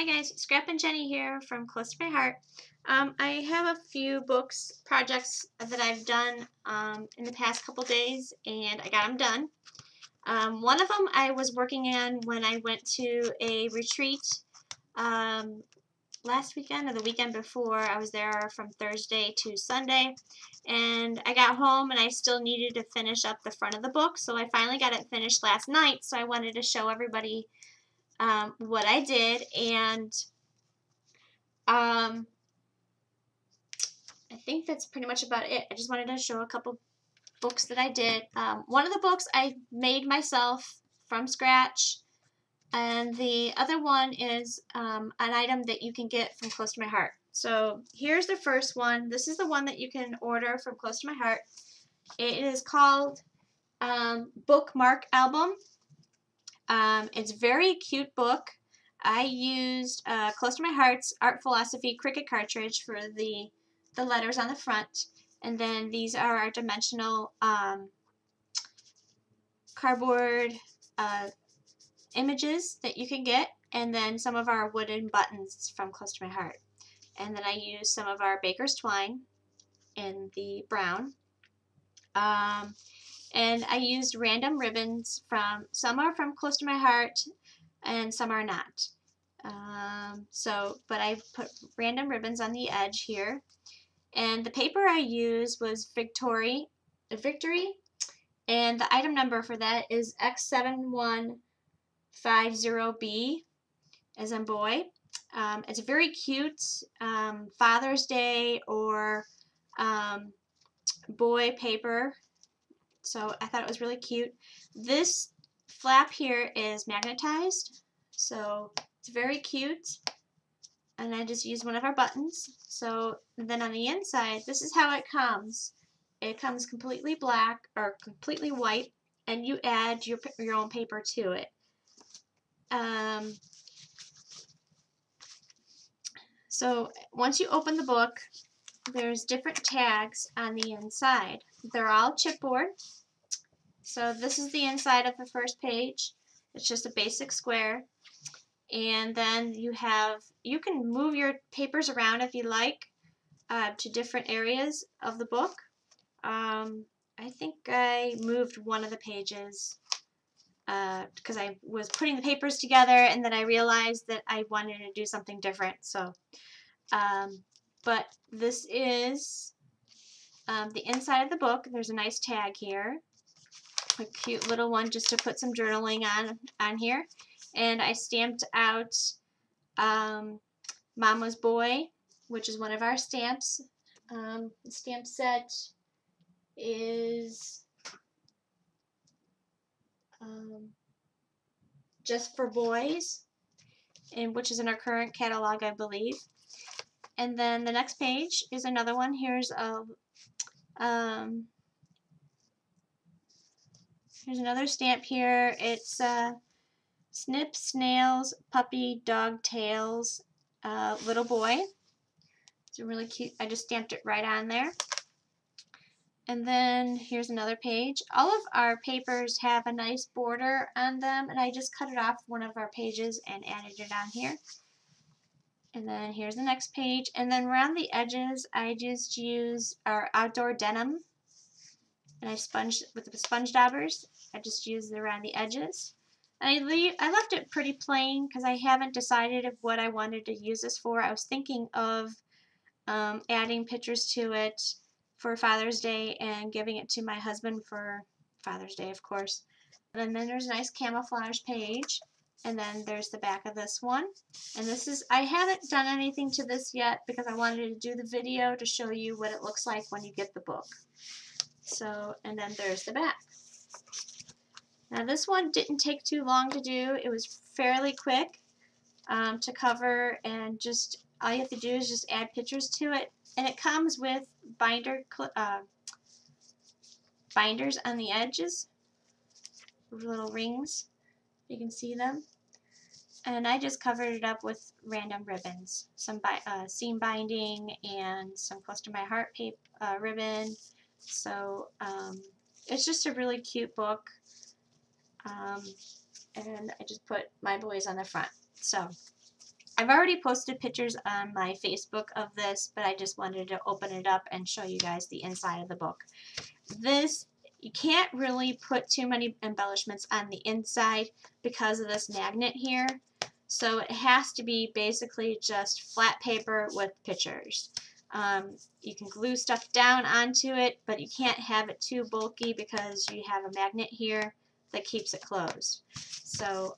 Hi guys, Scrap and Jenny here from Close to My Heart. I have a few projects that I've done in the past couple days, and I got them done. One of them I was working on when I went to a retreat last weekend or the weekend before. I was there from Thursday to Sunday, and I got home and I still needed to finish up the front of the book, so I finally got it finished last night, so I wanted to show everybody what I did, and I think that's pretty much about it. I just wanted to show a couple books that I did. One of the books I made myself from scratch, and the other one is an item that you can get from Close to My Heart. So here's the first one. This is the one that you can order from Close to My Heart. It is called Bookmark Album. It's a very cute book. I used Close to My Heart's Art Philosophy Cricut cartridge for the letters on the front, and then these are our dimensional cardboard images that you can get, and then some of our wooden buttons from Close to My Heart. And then I used some of our baker's twine in the brown. And I used random ribbons some are from Close to My Heart and some are not. But I put random ribbons on the edge here. And the paper I used was Victory, and the item number for that is X7150B, as in boy. It's very cute Father's Day or boy paper, so I thought it was really cute. This flap here is magnetized, so it's very cute. And I just used one of our buttons. So then on the inside, this is how it comes. It comes completely black or completely white, and you add your own paper to it. So once you open the book, there's different tags on the inside. They're all chipboard. So this is the inside of the first page. It's just a basic square. And then you can move your papers around if you like to different areas of the book. I think I moved one of the pages because I was putting the papers together, and then I realized that I wanted to do something different. So, but this is the inside of the book. There's a nice tag here, a cute little one just to put some journaling on here. And I stamped out Mama's Boy, which is one of our stamps. The stamp set is Just for Boys, and which is in our current catalog, I believe. And then the next page is another one. Here's another stamp here. It's Snip, Snails, Puppy, Dog Tails, Little Boy. It's really cute. I just stamped it right on there. And then here's another page. All of our papers have a nice border on them, and I just cut it off one of our pages and added it on here. And then here's the next page. And then around the edges, I just use our outdoor denim, and I sponged with the sponge daubers. I just used it around the edges. And I left it pretty plain because I haven't decided what I wanted to use this for. I was thinking of adding pictures to it for Father's Day and giving it to my husband for Father's Day, of course. And then there's a nice camouflage page. And then there's the back of this one. And this is, I haven't done anything to this yet because I wanted to do the video to show you what it looks like when you get the book. So, and then there's the back. Now this one didn't take too long to do. It was fairly quick to cover, and just all you have to do is just add pictures to it. And it comes with binders on the edges, little rings. You can see them. And I just covered it up with random ribbons, some seam binding and some Close to My Heart ribbon. So it's just a really cute book. And I just put my boys on the front. So I've already posted pictures on my Facebook of this, but I just wanted to open it up and show you guys the inside of the book. This, you can't really put too many embellishments on the inside because of this magnet here. So it has to be basically just flat paper with pictures. You can glue stuff down onto it, but you can't have it too bulky because you have a magnet here that keeps it closed. So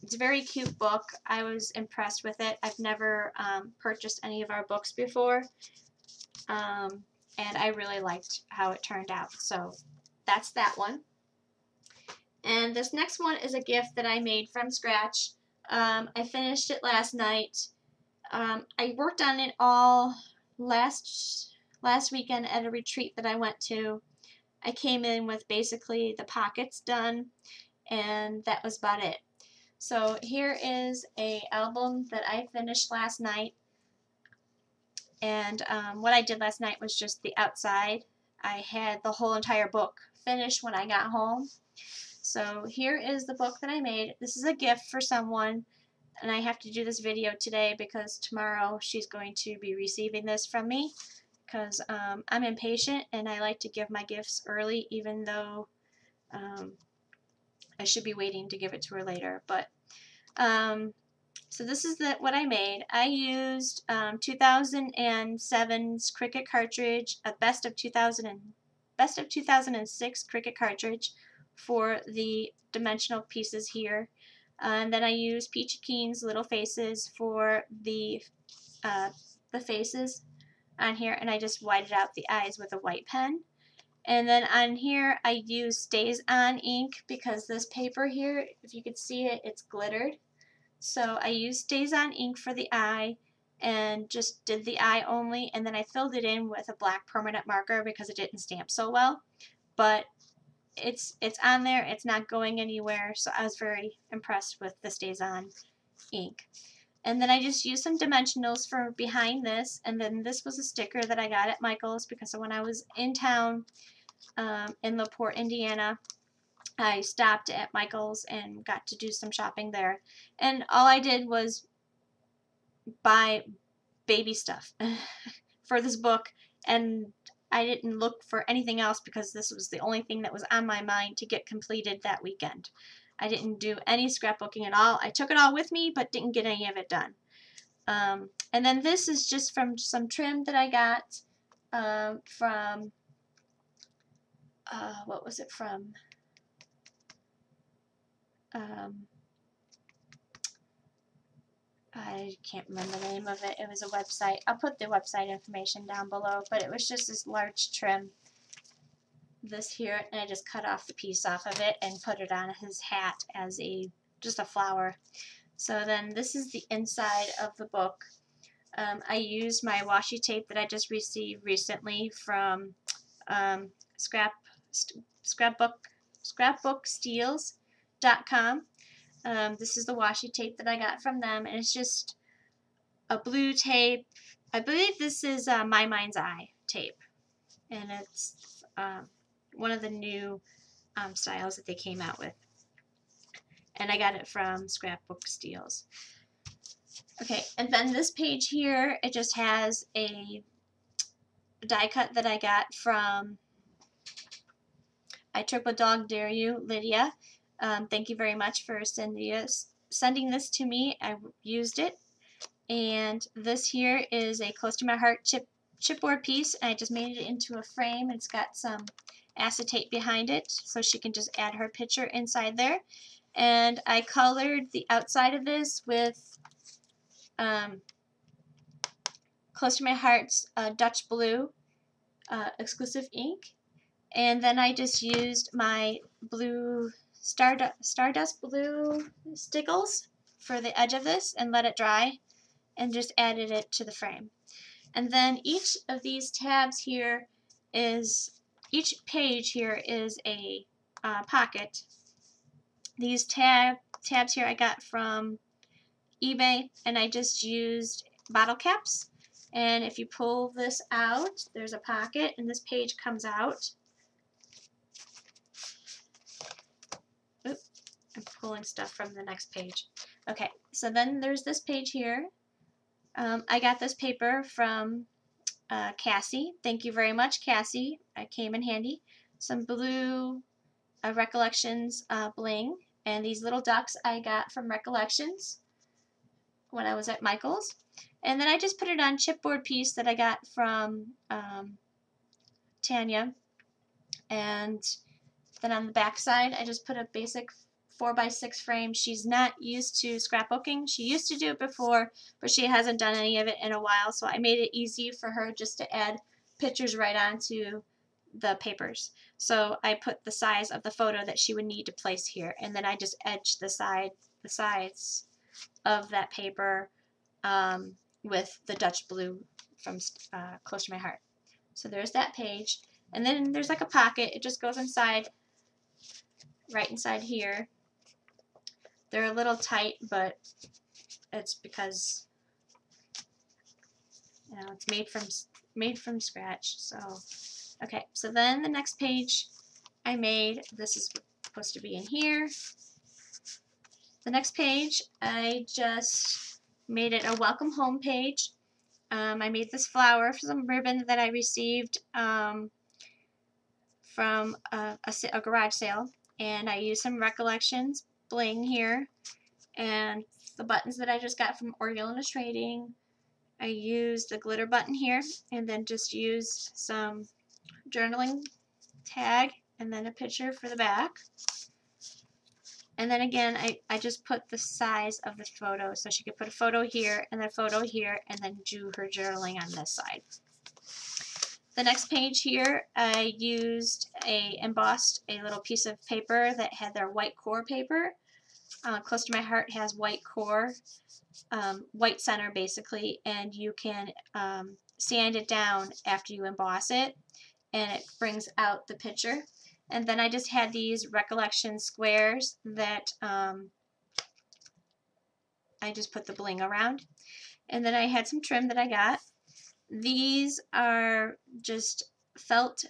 it's a very cute book. I was impressed with it. I've never purchased any of our books before, and I really liked how it turned out. So that's that one. And this next one is a gift that I made from scratch. I finished it last night. I worked on it all last weekend at a retreat that I went to. I came in with basically the pockets done, and that was about it. So here is a album that I finished last night, and what I did last night was just the outside. I had the whole entire book finished when I got home. So here is the book that I made. This is a gift for someone, and I have to do this video today because tomorrow she's going to be receiving this from me, because I'm impatient and I like to give my gifts early, even though I should be waiting to give it to her later. But so this is what I made. I used 2007's Cricut cartridge, a best of 2006 Cricut cartridge for the dimensional pieces here. And then I used Peachy Keen's Little Faces for the faces on here, and I just whited out the eyes with a white pen. And then on here I used Stays On ink because this paper here, if you could see it, it's glittered. So I used Stays On ink for the eye and just did the eye only, and then I filled it in with a black permanent marker because it didn't stamp so well. But it's on there, it's not going anywhere, so I was very impressed with the Stays On ink. And then I just used some dimensionals for behind this, and then this was a sticker that I got at Michael's because when I was in town in LaPorte, Indiana, I stopped at Michael's and got to do some shopping there. And all I did was buy baby stuff for this book, and I didn't look for anything else because this was the only thing that was on my mind to get completed that weekend. I didn't do any scrapbooking at all. I took it all with me, but didn't get any of it done. And then this is just from some trim that I got from, what was it from? I can't remember the name of it. It was a website. I'll put the website information down below, but it was just this large trim, this here, and I just cut off the piece off of it and put it on his hat as just a flower. So then this is the inside of the book. I used my washi tape that I just received recently from scrapbooksteals.com. This is the washi tape that I got from them, and it's just a blue tape. I believe this is My Mind's Eye tape, and it's one of the new styles that they came out with. And I got it from Scrapbook Steals. Okay, and then this page here, it just has a die cut that I got from I Triple Dog Dare You, Lydia. Thank you very much for sending this to me. I used it. And this here is a Close to My Heart chipboard piece. I just made it into a frame. It's got some acetate behind it, so she can just add her picture inside there. And I colored the outside of this with Close to My Heart's Dutch Blue exclusive ink. And then I just used my blue Stardust Blue Stickles for the edge of this and let it dry and just added it to the frame. And then each of these tabs here each page here is a pocket. These tabs here I got from eBay, and I just used bottle caps. And if you pull this out, there's a pocket, and this page comes out. Oops, I'm pulling stuff from the next page. Okay, so then there's this page here. I got this paper from Cassie. Thank you very much, Cassie. It came in handy. Some blue Recollections bling, and these little ducks I got from Recollections when I was at Michael's. And then I just put it on chipboard piece that I got from Tanya. And then on the back side, I just put a basic 4x6 frame. She's not used to scrapbooking. She used to do it before, but she hasn't done any of it in a while, so I made it easy for her just to add pictures right onto the papers. So I put the size of the photo that she would need to place here, and then I just edged the sides of that paper with the Dutch blue from Close to My Heart. So there's that page, and then there's like a pocket. It just goes inside, right inside here. They're a little tight, but it's because it's made from scratch. So okay, so then the next page I made, this is supposed to be in here. The next page I just made it a welcome home page. I made this flower for some ribbon that I received from a garage sale, and I used some Recollections bling here, and the buttons that I just got from Oriole Illustrating. I used the glitter button here, and then just used some journaling tag, and then a picture for the back. And then again, I just put the size of the photo, so she could put a photo here, and a photo here, and then do her journaling on this side. The next page here, I used embossed a little piece of paper that had their white core paper. Close to My Heart has white core, white center basically, and you can sand it down after you emboss it, and it brings out the picture. And then I just had these Recollection squares that I just put the bling around. And then I had some trim that I got. These are just felt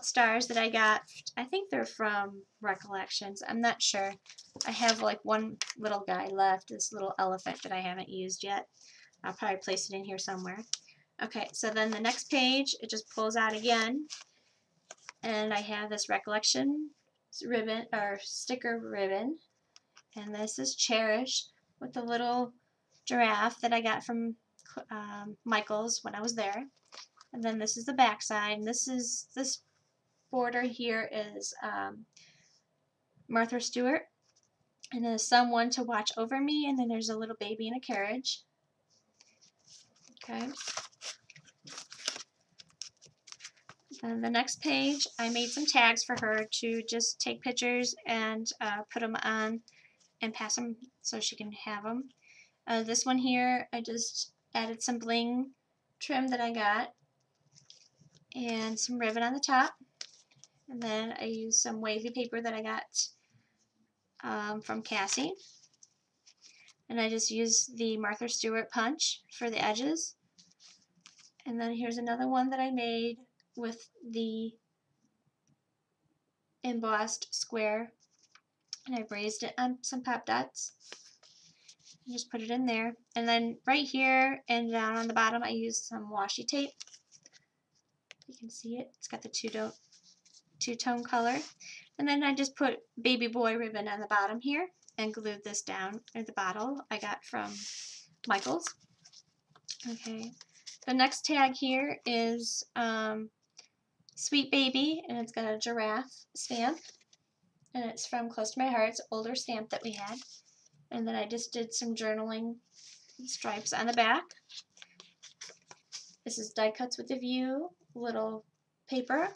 stars that I got. I think they're from Recollections. I'm not sure. I have like one little guy left, this little elephant that I haven't used yet. I'll probably place it in here somewhere. Okay, so then the next page, it just pulls out again, and I have this Recollection ribbon, or sticker ribbon, and this is Cherish with the little giraffe that I got from Michael's when I was there. And then this is the back side, and this border here is Martha Stewart, and then someone to watch over me, and then there's a little baby in a carriage. Okay. And the next page, I made some tags for her to just take pictures and put them on and pass them so she can have them. This one here, I just added some bling trim that I got and some ribbon on the top. And then I used some wavy paper that I got from Cassie. And I just used the Martha Stewart punch for the edges. And then here's another one that I made with the embossed square, and I raised it on some pop dots and just put it in there. And then right here and down on the bottom I used some washi tape. You can see it. It's got the two-tone color. And then I just put baby boy ribbon on the bottom here and glued this down in the bottle I got from Michael's. Okay. The next tag here is Sweet Baby, and it's got a giraffe stamp, and it's from Close to My Heart. It's an older stamp that we had. And then I just did some journaling stripes on the back. This is Die Cuts with a View, little paper,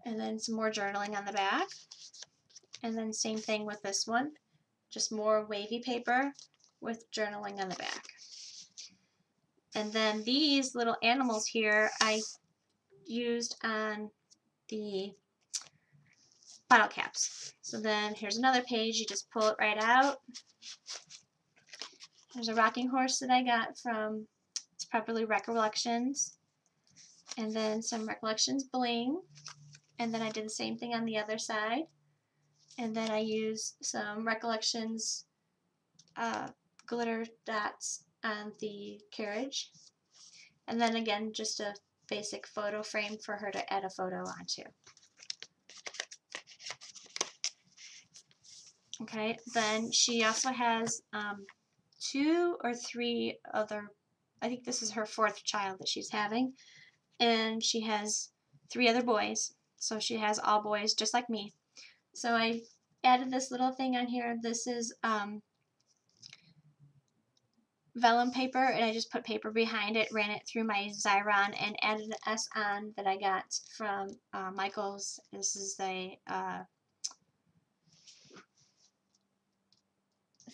and then some more journaling on the back. And then same thing with this one, just more wavy paper with journaling on the back. And then these little animals here I used on the bottle caps. So then here's another page, you just pull it right out. There's a rocking horse that I got from, it's probably Recollections, and then some Recollections bling, and then I did the same thing on the other side, And then I use some Recollections glitter dots on the carriage. And then again, just a basic photo frame for her to add a photo onto. Okay, then she also has 2 or 3 other, I think this is her 4th child that she's having, and she has 3 other boys, so she has all boys just like me. So I added this little thing on here. This is vellum paper, and I just put paper behind it, ran it through my Xyron, and added an S on that I got from Michaels. This is the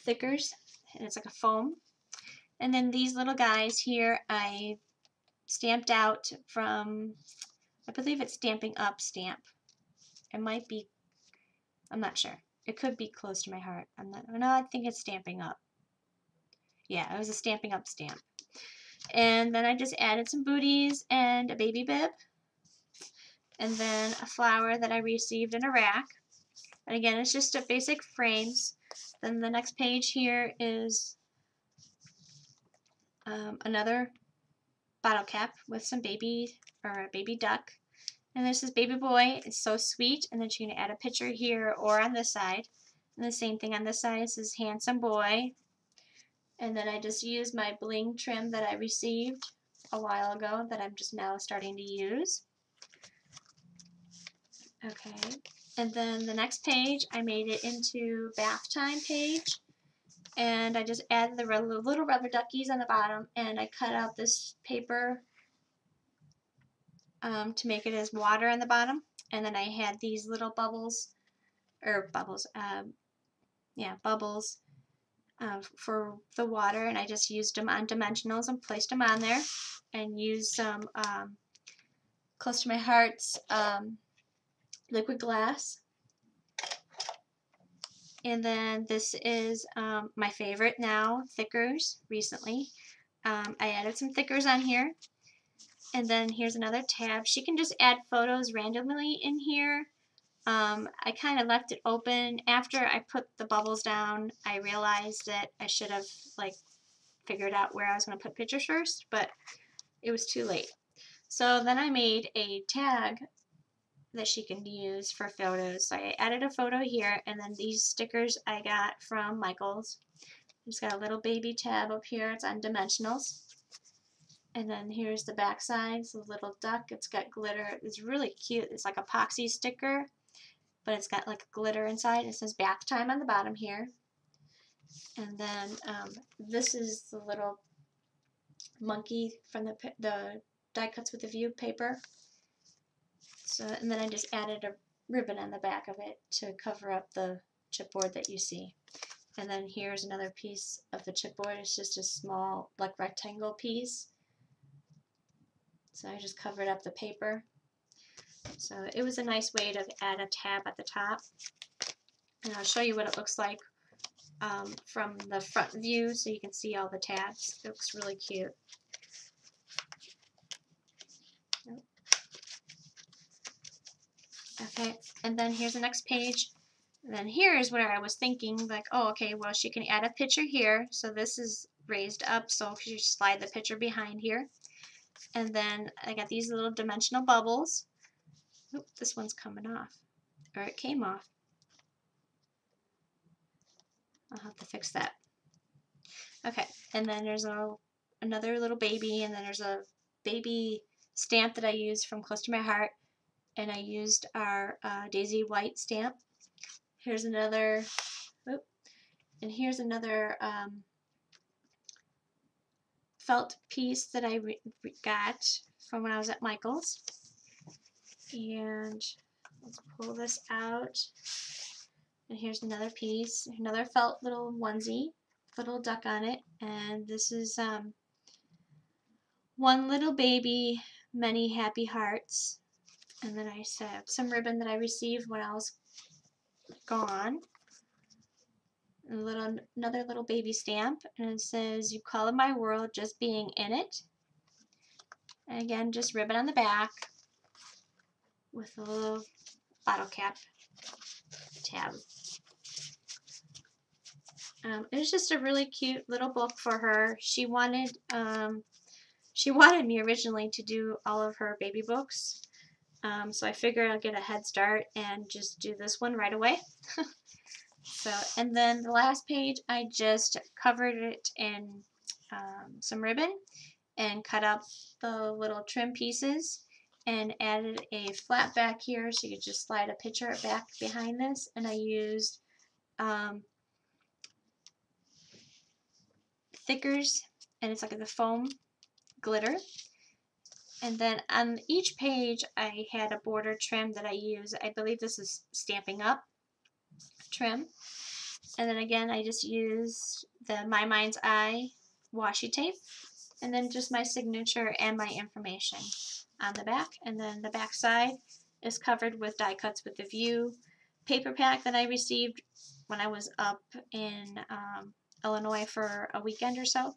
Thickers, and it's like a foam. And then these little guys here I stamped out from, I believe it's Stampin' Up stamp. It might be, I'm not sure. It could be Close to My Heart. No, I think it's Stampin' Up. Yeah, it was a Stampin' Up stamp. And then I just added some booties and a baby bib. And then a flower that I received in a rack. And again, it's just a basic frames. Then the next page here is another bottle cap with some baby, or a baby duck. And this is baby boy. It's so sweet. And then she's going to add a picture here or on this side. And the same thing on this side. This is handsome boy. And then I just used my bling trim that I received a while ago that I'm just now starting to use. Okay. And then the next page, I made it into bath time page. And I just added the little rubber duckies on the bottom, and I cut out this paper to make it as water on the bottom. And then I had these little bubbles, bubbles for the water, and I just used them on dimensionals and placed them on there, and used some Close to My Heart's liquid glass. And then this is my favorite now, Thickers, recently. I added some Thickers on here. And then here's another tab. She can just add photos randomly in here. I kind of left it open. After I put the bubbles down, I realized that I should have figured out where I was going to put pictures first, but it was too late. So then I made a tag that she can use for photos. So I added a photo here, and then these stickers I got from Michaels. It's got a little baby tab up here. It's on dimensionals. And then here's the back side. It's a little duck. It's got glitter. It's really cute. It's like a epoxy sticker, but it's got like glitter inside. It says bath time on the bottom here. And then this is the little monkey from the Die Cuts with a View paper. So, and then I just added a ribbon on the back of it to cover up the chipboard that you see. And then here's another piece of the chipboard. It's just a small, like, rectangle piece. So I just covered up the paper. So it was a nice way to add a tab at the top. And I'll show you what it looks like from the front view so you can see all the tabs. It looks really cute. Okay, and then here's the next page. And then here's where I was thinking, like, oh, okay, well, she can add a picture here. So this is raised up, so you slide the picture behind here. And then I got these little dimensional bubbles. Oop, this one's coming off, or it came off. I'll have to fix that. Okay, and then there's another little baby, and then there's a baby stamp that I used from Close to My Heart, and I used our Daisy White stamp. Here's another, and here's another felt piece that I got from when I was at Michaels. And let's pull this out. And here's another piece, another felt little onesie, little duck on it. And this is One Little Baby, Many Happy Hearts. And then I have some ribbon that I received when I was gone. Another little baby stamp, and it says, "You color my world just being in it." And again, just ribbon on the back with a little bottle cap tab. It was just a really cute little book for her. She wanted me originally to do all of her baby books. So I figured I'll get a head start and just do this one right away. So, and then the last page, I just covered it in some ribbon and cut up the little trim pieces and added a flap back here so you could just slide a picture back behind this. And I used thickers, and it's like the foam glitter. And then on each page I had a border trim that I use. I believe this is Stampin' Up trim. And then again I just used the My Mind's Eye washi tape, and then just my signature and my information on the back. And then the back side is covered with die cuts with the View paper pack that I received when I was up in Illinois for a weekend or so.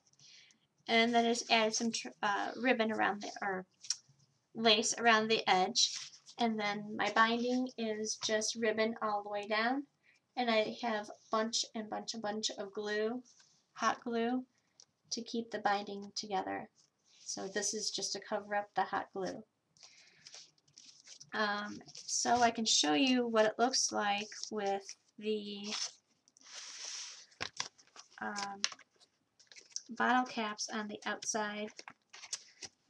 And then I just added some ribbon around the, or lace around the edge. And then my binding is just ribbon all the way down. And I have a bunch of glue, hot glue, to keep the binding together. So this is just to cover up the hot glue. So I can show you what it looks like with the bottle caps on the outside.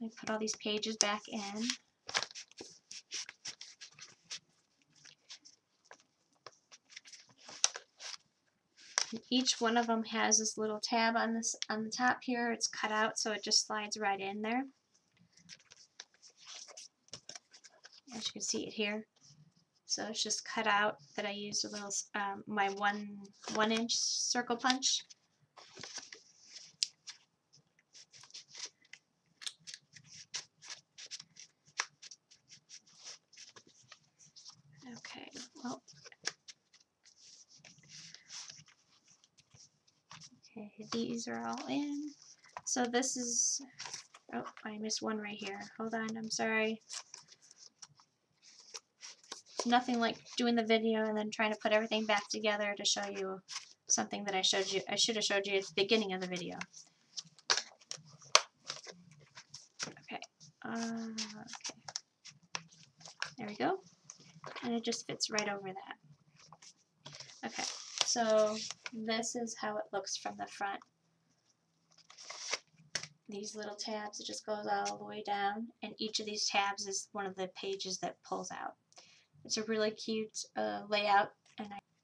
Let me put all these pages back in. And each one of them has this little tab on the top here. It's cut out so it just slides right in there. As you can see it here. So it's just cut out that I used a little my one inch circle punch. Okay, well, okay, these are all in. So this is, oh, I missed one right here. Hold on, I'm sorry. Nothing like doing the video and then trying to put everything back together to show you something that I showed you. I should have showed you at the beginning of the video. Okay. Okay. There we go. And it just fits right over that. Okay. So this is how it looks from the front. These little tabs, it just goes all the way down, and each of these tabs is one of the pages that pulls out. It's a really cute layout,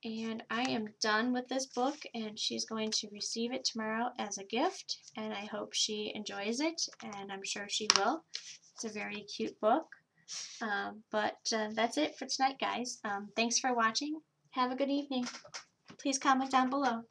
and I am done with this book, and she's going to receive it tomorrow as a gift, and I hope she enjoys it, and I'm sure she will. It's a very cute book. But that's it for tonight, guys. Thanks for watching. Have a good evening. Please comment down below.